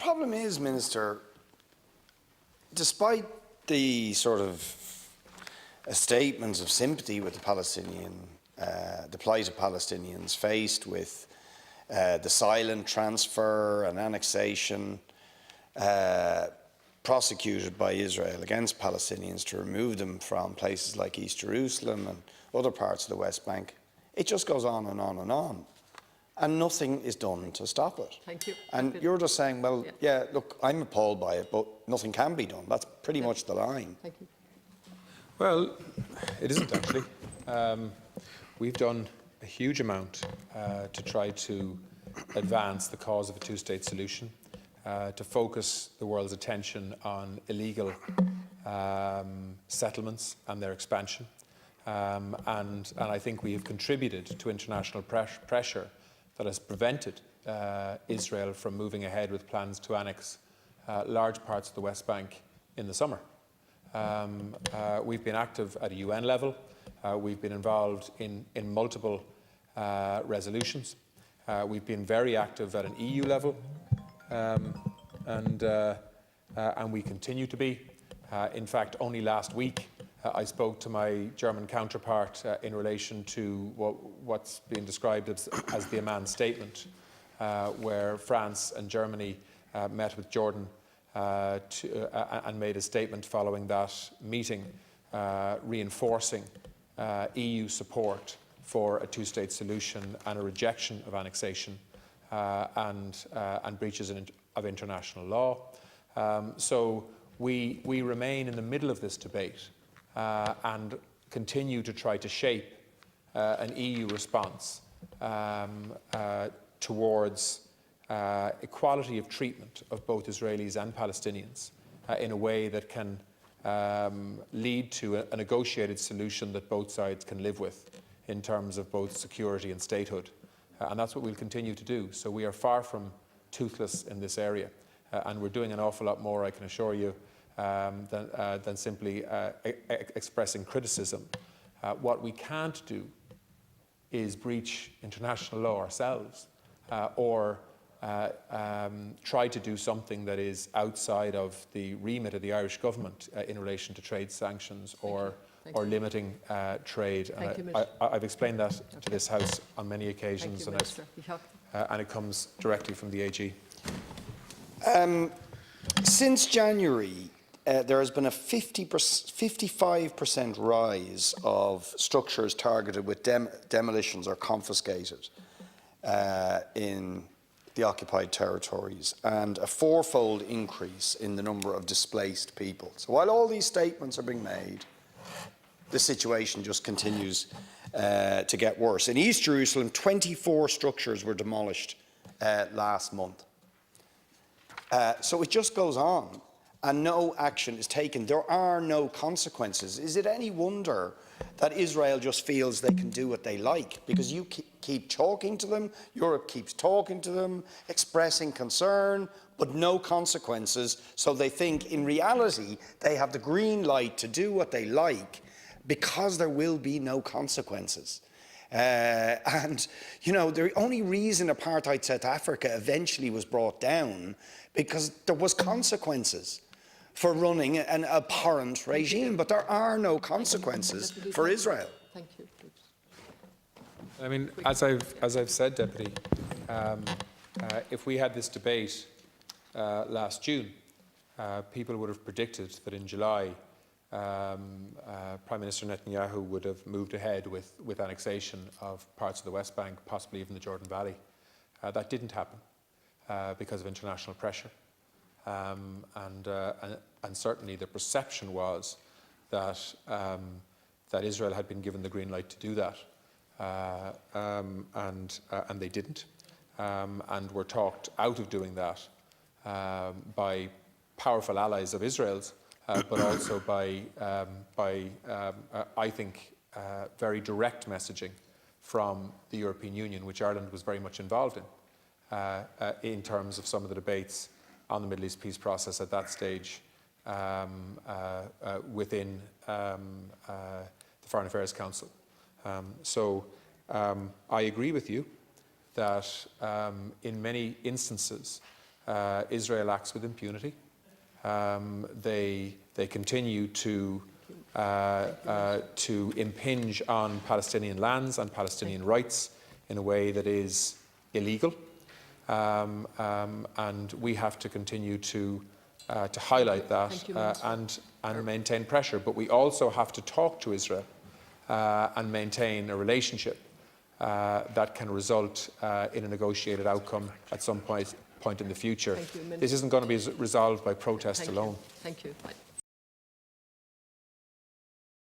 problem is, Minister, despite the sort of statements of sympathy with the the plight of Palestinians faced with the silent transfer and annexation prosecuted by Israel against Palestinians to remove them from places like East Jerusalem and other parts of the West Bank, it just goes on and on and on. And nothing is done to stop it. Thank you. And you're just saying, well, yeah, look, I'm appalled by it, but nothing can be done. That's pretty much the line. Thank you. Well, it isn't actually. We've done a huge amount to try to advance the cause of a two-state solution, to focus the world's attention on illegal settlements and their expansion. And I think we have contributed to international pressure that has prevented Israel from moving ahead with plans to annex large parts of the West Bank in the summer. We've been active at a UN level. We've been involved in multiple resolutions. We've been very active at an EU level, and we continue to be. In fact, only last week I spoke to my German counterpart in relation to what's been described as the Amman Statement, where France and Germany met with Jordan and made a statement following that meeting, reinforcing EU support for a two-state solution and a rejection of annexation and breaches of international law. So we remain in the middle of this debate and continue to try to shape an EU response towards equality of treatment of both Israelis and Palestinians in a way that can lead to a negotiated solution that both sides can live with in terms of both security and statehood. And that's what we'll continue to do. So we are far from toothless in this area. And we're doing an awful lot more, I can assure you, than simply expressing criticism. What we can't do is breach international law ourselves or try to do something that is outside of the remit of the Irish government in relation to trade sanctions or limiting trade. I've explained that to this House on many occasions, and it comes directly from the AG. Since January, there has been a 55% rise of structures targeted with demolitions or confiscated in the occupied territories, and a fourfold increase in the number of displaced people. So while all these statements are being made, the situation just continues to get worse. In East Jerusalem, 24 structures were demolished last month. So it just goes on, and no action is taken. There are no consequences. Is it any wonder that Israel just feels they can do what they like? Because you keep talking to them, Europe keeps talking to them, expressing concern, but no consequences. So they think, in reality, they have the green light to do what they like because there will be no consequences. And, you know, the only reason apartheid South Africa eventually was brought down because there was consequences for running an abhorrent regime, but there are no consequences for Israel. Thank you. I mean, as I've said, Deputy, if we had this debate last June, people would have predicted that in July Prime Minister Netanyahu would have moved ahead with annexation of parts of the West Bank, possibly even the Jordan Valley. That didn't happen because of international pressure. And certainly the perception was that Israel had been given the green light to do that, and they didn't, and were talked out of doing that by powerful allies of Israel's, but also by I think, very direct messaging from the European Union, which Ireland was very much involved in terms of some of the debates on the Middle East peace process at that stage within the Foreign Affairs Council. So I agree with you that in many instances Israel acts with impunity. They continue to impinge on Palestinian lands and Palestinian rights in a way that is illegal. And we have to continue to highlight that and maintain pressure. But we also have to talk to Israel and maintain a relationship that can result in a negotiated outcome at some point in the future. This isn't going to be resolved by protest alone. Thank you.